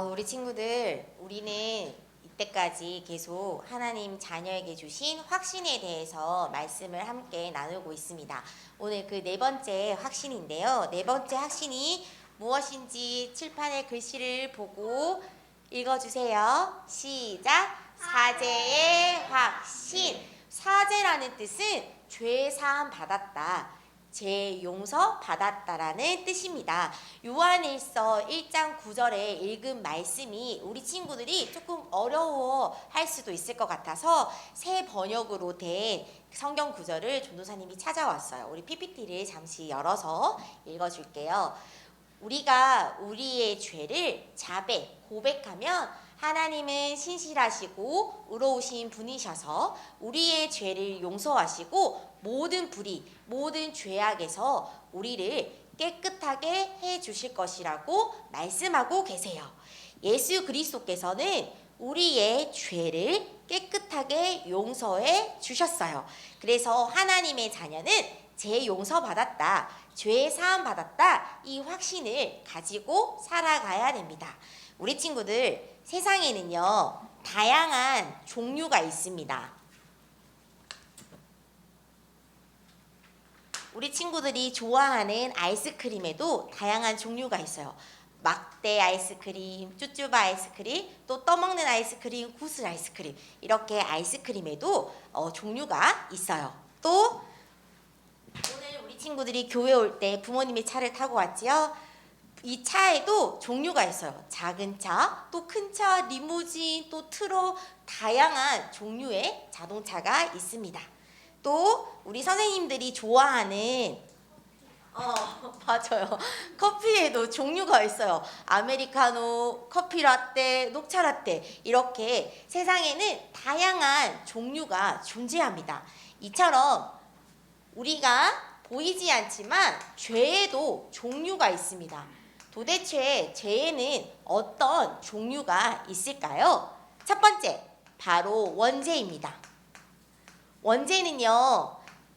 우리 친구들, 우리는 이때까지 계속 하나님 자녀에게 주신 확신에 대해서 말씀을 함께 나누고 있습니다. 오늘 그 네 번째 확신인데요. 네 번째 확신이 무엇인지 칠판의 글씨를 보고 읽어주세요. 시작! 사죄의 확신. 사죄라는 뜻은 죄 사함 받았다, 죄 용서 받았다라는 뜻입니다. 요한일서 1장 9절에 읽은 말씀이 우리 친구들이 조금 어려워할 수도 있을 것 같아서 새 번역으로 된 성경 구절을 전도사님이 찾아왔어요. 우리 PPT를 잠시 열어서 읽어줄게요. 우리가 우리의 죄를 자백, 고백하면 하나님은 신실하시고 의로우신 분이셔서 우리의 죄를 용서하시고 모든 불의, 모든 죄악에서 우리를 깨끗하게 해주실 것이라고 말씀하고 계세요. 예수 그리스도께서는 우리의 죄를 깨끗하게 용서해 주셨어요. 그래서 하나님의 자녀는 죄 용서받았다, 죄 사함 받았다, 이 확신을 가지고 살아가야 됩니다. 우리 친구들, 세상에는요 다양한 종류가 있습니다. 우리 친구들이 좋아하는 아이스크림에도 다양한 종류가 있어요. 막대 아이스크림, 쭈쭈바 아이스크림, 또 떠먹는 아이스크림, 구슬 아이스크림, 이렇게 아이스크림에도 종류가 있어요. 또 오늘 우리 친구들이 교회 올 때 부모님이 차를 타고 왔지요. 이 차에도 종류가 있어요. 작은 차, 또 큰 차, 리무진, 또 트럭, 다양한 종류의 자동차가 있습니다. 또 우리 선생님들이 좋아하는 맞아요. 커피에도 종류가 있어요. 아메리카노, 커피 라떼, 녹차 라떼, 이렇게 세상에는 다양한 종류가 존재합니다. 이처럼 우리가 보이지 않지만 죄에도 종류가 있습니다. 도대체 죄에는 어떤 종류가 있을까요? 첫 번째, 바로 원죄입니다. 원죄는요,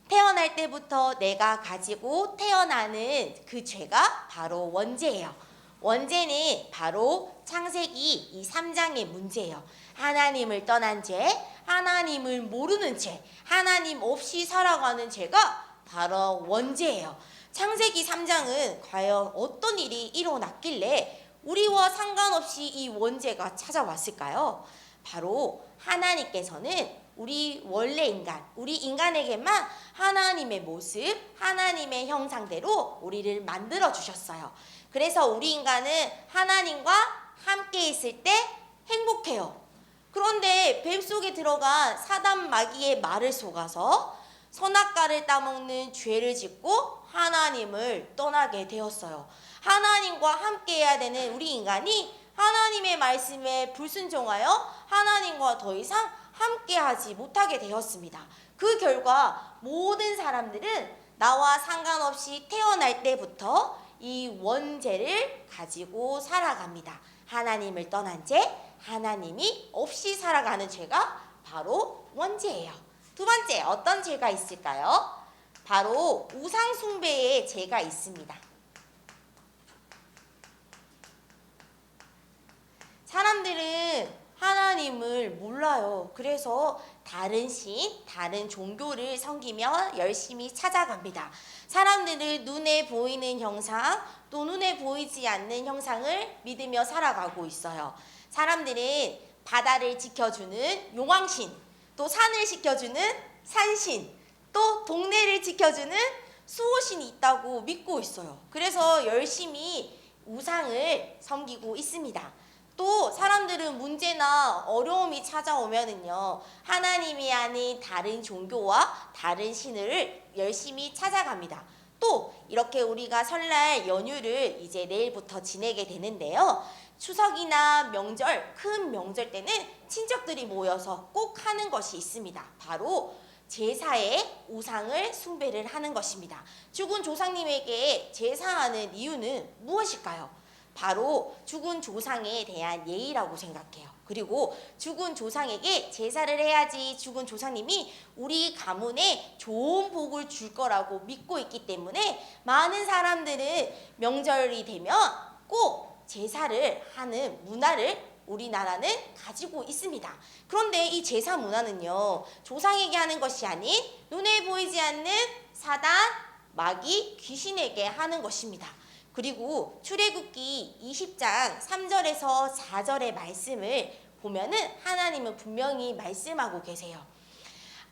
태어날 때부터 내가 가지고 태어나는 그 죄가 바로 원죄예요. 원죄는 바로 창세기 이 3장의 문제예요. 하나님을 떠난 죄, 하나님을 모르는 죄, 하나님 없이 살아가는 죄가 바로 원죄예요. 창세기 3장은 과연 어떤 일이 일어났길래 우리와 상관없이 이 원죄가 찾아왔을까요? 바로 하나님께서는 우리 원래 인간, 우리 인간에게만 하나님의 모습, 하나님의 형상대로 우리를 만들어 주셨어요. 그래서 우리 인간은 하나님과 함께 있을 때 행복해요. 그런데 뱀속에 들어간 사단 마귀의 말을 속아서 선악과를 따먹는 죄를 짓고 하나님을 떠나게 되었어요. 하나님과 함께 해야 되는 우리 인간이 하나님의 말씀에 불순종하여 하나님과 더 이상 함께하지 못하게 되었습니다. 그 결과 모든 사람들은 나와 상관없이 태어날 때부터 이 원죄를 가지고 살아갑니다. 하나님을 떠난 죄, 하나님이 없이 살아가는 죄가 바로 원죄예요. 두 번째, 어떤 죄가 있을까요? 바로 우상 숭배의 죄가 있습니다. 사람들은 하나님을 몰라요. 그래서 다른 신, 다른 종교를 섬기며 열심히 찾아갑니다. 사람들은 눈에 보이는 형상, 또 눈에 보이지 않는 형상을 믿으며 살아가고 있어요. 사람들은 바다를 지켜주는 용왕신, 또 산을 지켜주는 산신, 또 동네를 지켜주는 수호신이 있다고 믿고 있어요. 그래서 열심히 우상을 섬기고 있습니다. 또 사람들은 문제나 어려움이 찾아오면은요, 하나님이 아닌 다른 종교와 다른 신을 열심히 찾아갑니다. 또 이렇게 우리가 설날 연휴를 이제 내일부터 지내게 되는데요, 추석이나 명절, 큰 명절 때는 친척들이 모여서 꼭 하는 것이 있습니다. 바로 제사에 우상을 숭배를 하는 것입니다. 죽은 조상님에게 제사하는 이유는 무엇일까요? 바로 죽은 조상에 대한 예의라고 생각해요. 그리고 죽은 조상에게 제사를 해야지 죽은 조상님이 우리 가문에 좋은 복을 줄 거라고 믿고 있기 때문에 많은 사람들은 명절이 되면 꼭 제사를 하는 문화를 우리나라는 가지고 있습니다. 그런데 이 제사 문화는요, 조상에게 하는 것이 아닌 눈에 보이지 않는 사단, 마귀, 귀신에게 하는 것입니다. 그리고 출애굽기 20장 3절에서 4절의 말씀을 보면은 하나님은 분명히 말씀하고 계세요.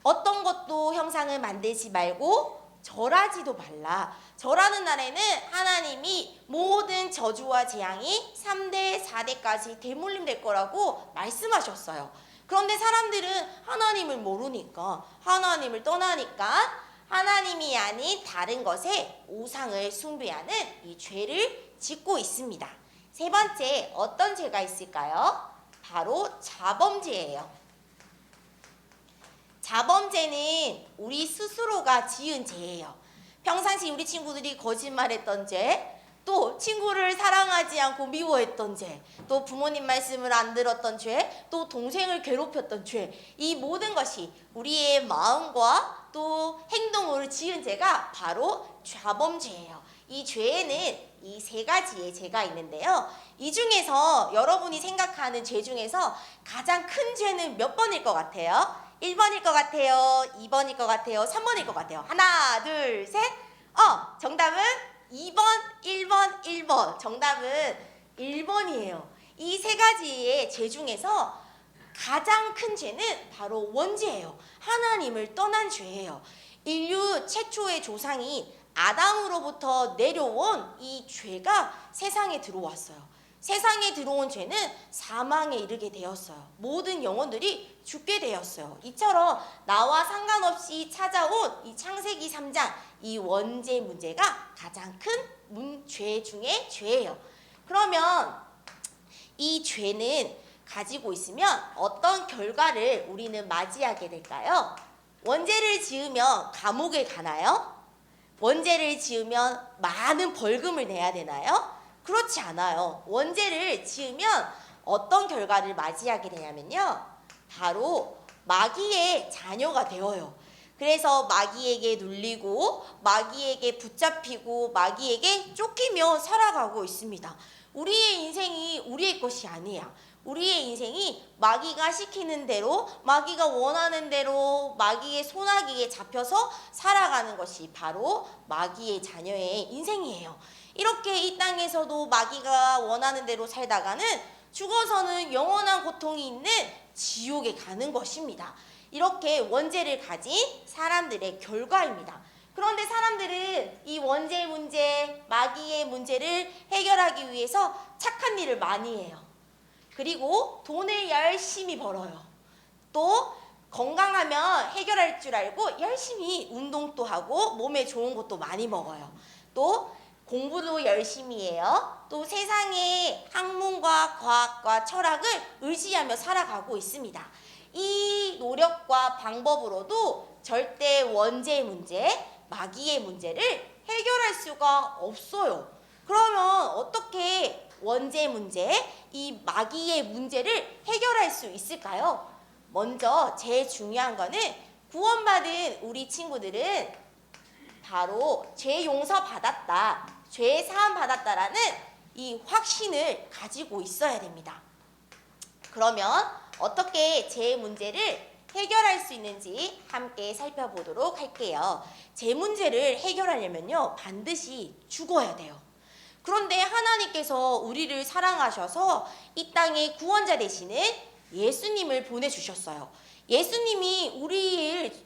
어떤 것도 형상을 만들지 말고 절하지도 말라. 절하는 날에는 하나님이 모든 저주와 재앙이 3대, 4대까지 대물림될 거라고 말씀하셨어요. 그런데 사람들은 하나님을 모르니까, 하나님을 떠나니까 하나님이 아닌 다른 것에 우상을 숭배하는 이 죄를 짓고 있습니다. 세 번째, 어떤 죄가 있을까요? 바로 자범죄예요. 자범죄는 우리 스스로가 지은 죄예요. 평상시 우리 친구들이 거짓말했던 죄, 또 친구를 사랑하지 않고 미워했던 죄, 또 부모님 말씀을 안 들었던 죄, 또 동생을 괴롭혔던 죄, 이 모든 것이 우리의 마음과 또 행동으로 지은 죄가 바로 자범죄예요. 이 죄에는 이 세 가지의 죄가 있는데요. 이 중에서 여러분이 생각하는 죄 중에서 가장 큰 죄는 몇 번일 것 같아요? 1번일 것 같아요? 2번일 것 같아요? 3번일 것 같아요? 하나, 둘, 셋. 정답은 2번, 1번, 1번. 정답은 1번이에요. 이 세 가지의 죄 중에서 가장 큰 죄는 바로 원죄예요. 하나님을 떠난 죄예요. 인류 최초의 조상이 아담으로부터 내려온 이 죄가 세상에 들어왔어요. 세상에 들어온 죄는 사망에 이르게 되었어요. 모든 영혼들이 죽게 되었어요. 이처럼 나와 상관없이 찾아온 이 창세기 3장 이 원죄 문제가 가장 큰 죄 중에 죄예요. 그러면 이 죄는 가지고 있으면 어떤 결과를 우리는 맞이하게 될까요? 원죄를 지으면 감옥에 가나요? 원죄를 지으면 많은 벌금을 내야 되나요? 그렇지 않아요. 원죄를 지으면 어떤 결과를 맞이하게 되냐면요, 바로 마귀의 자녀가 되어요. 그래서 마귀에게 눌리고 마귀에게 붙잡히고 마귀에게 쫓기며 살아가고 있습니다. 우리의 인생이 우리의 것이 아니야. 우리의 인생이 마귀가 시키는 대로, 마귀가 원하는 대로 마귀의 소나기에 잡혀서 살아가는 것이 바로 마귀의 자녀의 인생이에요. 이렇게 이 땅에서도 마귀가 원하는 대로 살다가는 죽어서는 영원한 고통이 있는 지옥에 가는 것입니다. 이렇게 원죄를 가진 사람들의 결과입니다. 그런데 사람들은 이 원죄 문제, 마귀의 문제를 해결하기 위해서 착한 일을 많이 해요. 그리고 돈을 열심히 벌어요. 또 건강하면 해결할 줄 알고 열심히 운동도 하고 몸에 좋은 것도 많이 먹어요. 또 공부도 열심히 해요. 또 세상의 학문과 과학과 철학을 의지하며 살아가고 있습니다. 이 노력과 방법으로도 절대 원죄 문제, 마귀의 문제를 해결할 수가 없어요. 그러면 어떻게 원죄 문제, 이 마귀의 문제를 해결할 수 있을까요? 먼저 제일 중요한 거는 구원받은 우리 친구들은 바로 죄 용서 받았다, 죄 사함 받았다라는 이 확신을 가지고 있어야 됩니다. 그러면 어떻게 죄 문제를 해결할 수 있는지 함께 살펴보도록 할게요. 죄 문제를 해결하려면요, 반드시 죽어야 돼요. 그런데 하나님께서 우리를 사랑하셔서 이 땅에 구원자 되시는 예수님을 보내주셨어요. 예수님이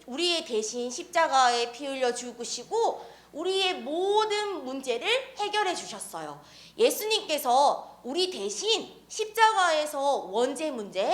우리의 대신 십자가에 피 흘려 죽으시고 우리의 모든 문제를 해결해 주셨어요. 예수님께서 우리 대신 십자가에서 원죄 문제,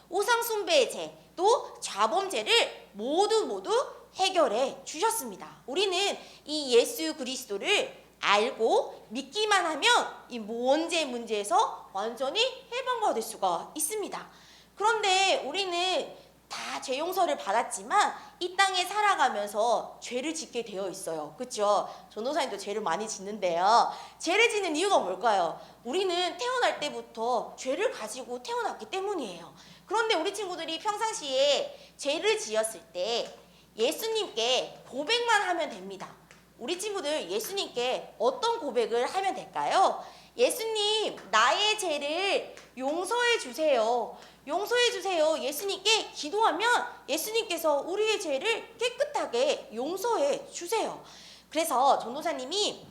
우상 숭배의 죄, 또 자범죄를 모두 해결해 주셨습니다. 우리는 이 예수 그리스도를 알고 믿기만 하면 이 원죄 문제에서 완전히 해방받을 수가 있습니다. 그런데 우리는 다 죄 용서를 받았지만 이 땅에 살아가면서 죄를 짓게 되어 있어요. 그렇죠? 전도사님도 죄를 많이 짓는데요. 죄를 짓는 이유가 뭘까요? 우리는 태어날 때부터 죄를 가지고 태어났기 때문이에요. 그런데 우리 친구들이 평상시에 죄를 지었을 때 예수님께 고백만 하면 됩니다. 우리 친구들 예수님께 어떤 고백을 하면 될까요? 예수님, 나의 죄를 용서해 주세요. 용서해 주세요. 예수님께 기도하면 예수님께서 우리의 죄를 깨끗하게 용서해 주세요. 그래서 전도사님이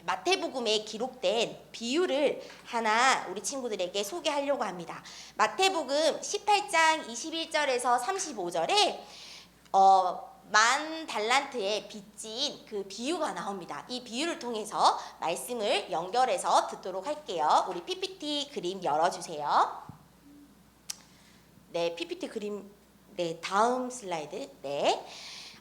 마태복음에 기록된 비유를 하나 우리 친구들에게 소개하려고 합니다. 마태복음 18장 21절에서 35절에 10,000달란트에 빚진 그 비유가 나옵니다. 이 비유를 통해서 말씀을 연결해서 듣도록 할게요. 우리 PPT 그림 열어주세요. 네, PPT 그림, 네, 다음 슬라이드. 네.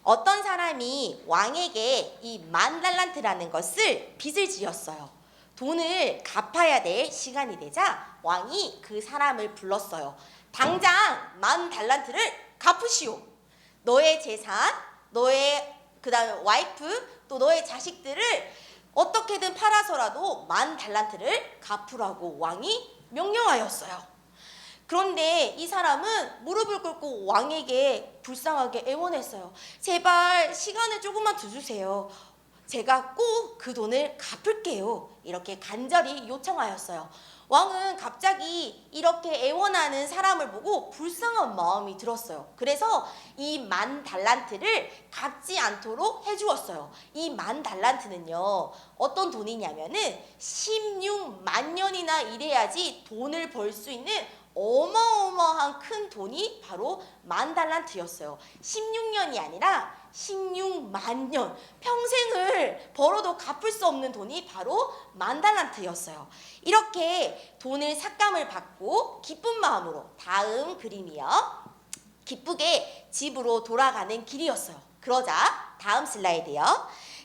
어떤 사람이 왕에게 이 10,000달란트라는 것을 빚을 지었어요. 돈을 갚아야 될 시간이 되자 왕이 그 사람을 불렀어요. 당장 10,000달란트를 갚으시오. 너의 재산, 너의 그다음에 와이프, 또 너의 자식들을 어떻게든 팔아서라도 10,000달란트를 갚으라고 왕이 명령하였어요. 그런데 이 사람은 무릎을 꿇고 왕에게 불쌍하게 애원했어요. 제발 시간을 조금만 더 주세요. 제가 꼭 그 돈을 갚을게요. 이렇게 간절히 요청하였어요. 왕은 갑자기 이렇게 애원하는 사람을 보고 불쌍한 마음이 들었어요. 그래서 이 10,000달란트를 갚지 않도록 해주었어요. 이 10,000달란트는요, 어떤 돈이냐면은 16만 년이나 일해야지 돈을 벌 수 있는 어마어마한 큰 돈이 바로 10,000달란트였어요. 16년이 아니라 16만 년, 평생을 벌어도 갚을 수 없는 돈이 바로 10,000달란트였어요. 이렇게 돈을 삭감을 받고 기쁜 마음으로, 다음 그림이요, 기쁘게 집으로 돌아가는 길이었어요. 그러자 다음 슬라이드요,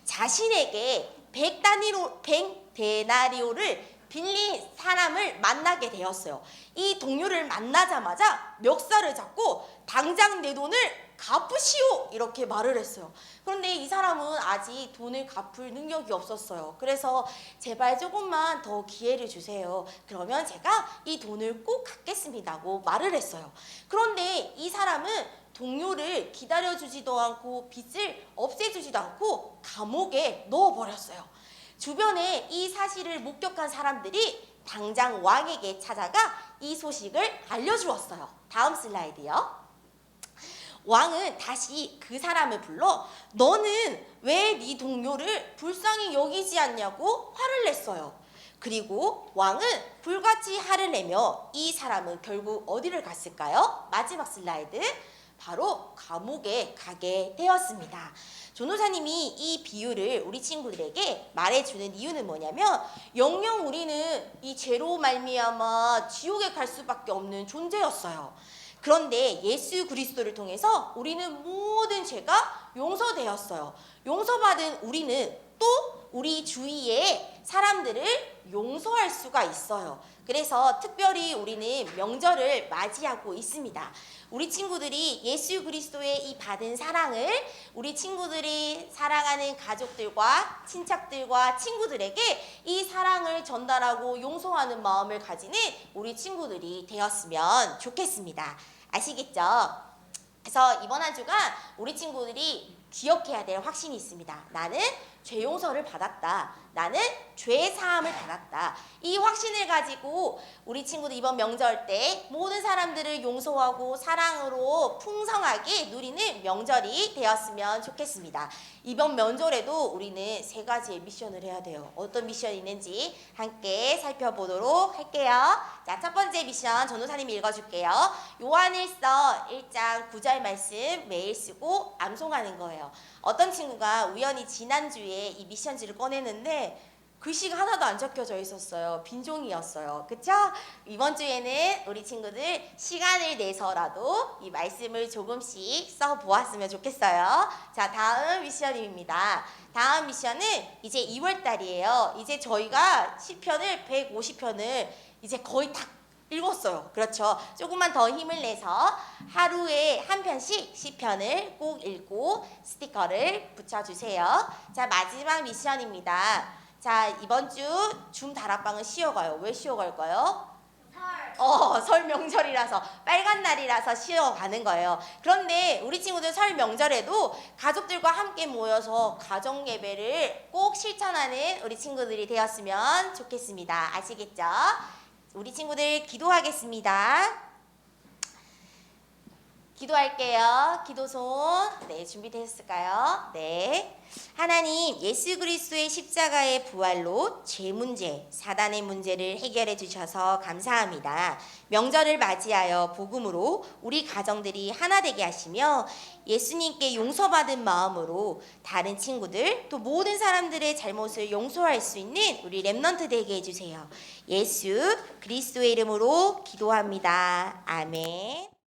자신에게 100데나리오를 빌린 사람을 만나게 되었어요. 이 동료를 만나자마자 멱살을 잡고 당장 내 돈을 갚으시오, 이렇게 말을 했어요. 그런데 이 사람은 아직 돈을 갚을 능력이 없었어요. 그래서 제발 조금만 더 기회를 주세요. 그러면 제가 이 돈을 꼭 갚겠습니다고 말을 했어요. 그런데 이 사람은 동료를 기다려주지도 않고 빚을 없애주지도 않고 감옥에 넣어버렸어요. 주변에 이 사실을 목격한 사람들이 당장 왕에게 찾아가 이 소식을 알려주었어요. 다음 슬라이드요. 왕은 다시 그 사람을 불러 너는 왜 네 동료를 불쌍히 여기지 않냐고 화를 냈어요. 그리고 왕은 불같이 화를 내며 이 사람은 결국 어디를 갔을까요? 마지막 슬라이드. 바로 감옥에 가게 되었습니다. 전도사님이 이 비유를 우리 친구들에게 말해주는 이유는 뭐냐면, 영영 우리는 이 죄로 말미암아 지옥에 갈 수밖에 없는 존재였어요. 그런데 예수 그리스도를 통해서 우리는 모든 죄가 용서되었어요. 용서받은 우리는 또 우리 주위의 사람들을 용서할 수가 있어요. 그래서 특별히 우리는 명절을 맞이하고 있습니다. 우리 친구들이 예수 그리스도의 이 받은 사랑을 우리 친구들이 사랑하는 가족들과 친척들과 친구들에게 이 사랑을 전달하고 용서하는 마음을 가지는 우리 친구들이 되었으면 좋겠습니다. 아시겠죠? 그래서 이번 한 주간 우리 친구들이 기억해야 될 확신이 있습니다. 나는 죄 용서를 받았다. 나는 죄 사함을 받았다. 이 확신을 가지고 우리 친구들 이번 명절 때 모든 사람들을 용서하고 사랑으로 풍성하게 누리는 명절이 되었으면 좋겠습니다. 이번 명절에도 우리는 3가지의 미션을 해야 돼요. 어떤 미션이 있는지 함께 살펴보도록 할게요. 자, 첫 번째 미션 전도사님이 읽어줄게요. 요한일서 1장 9절 말씀 매일 쓰고 암송하는 거예요. 어떤 친구가 우연히 지난주에 이 미션지를 꺼내는데 글씨가 하나도 안 적혀져 있었어요. 빈종이었어요. 그쵸? 이번 주에는 우리 친구들 시간을 내서라도 이 말씀을 조금씩 써보았으면 좋겠어요. 자, 다음 미션입니다. 다음 미션은 이제 2월달이에요. 이제 저희가 시편을 150편을 이제 거의 다 읽었어요. 그렇죠? 조금만 더 힘을 내서 하루에 한 편씩 시편을 꼭 읽고 스티커를 붙여주세요. 자, 마지막 미션입니다. 자, 이번 주 줌 다락방은 쉬어가요. 왜 쉬어갈까요? 설 명절이라서 빨간 날이라서 쉬어가는 거예요. 그런데 우리 친구들 설 명절에도 가족들과 함께 모여서 가정 예배를 꼭 실천하는 우리 친구들이 되었으면 좋겠습니다. 아시겠죠? 우리 친구들 기도하겠습니다. 기도할게요. 기도손. 네, 준비되셨을까요? 네. 하나님, 예수 그리스도의 십자가의 부활로 죄 문제, 사단의 문제를 해결해 주셔서 감사합니다. 명절을 맞이하여 복음으로 우리 가정들이 하나 되게 하시며 예수님께 용서받은 마음으로 다른 친구들 또 모든 사람들의 잘못을 용서할 수 있는 우리 렘넌트 되게 해주세요. 예수 그리스도의 이름으로 기도합니다. 아멘.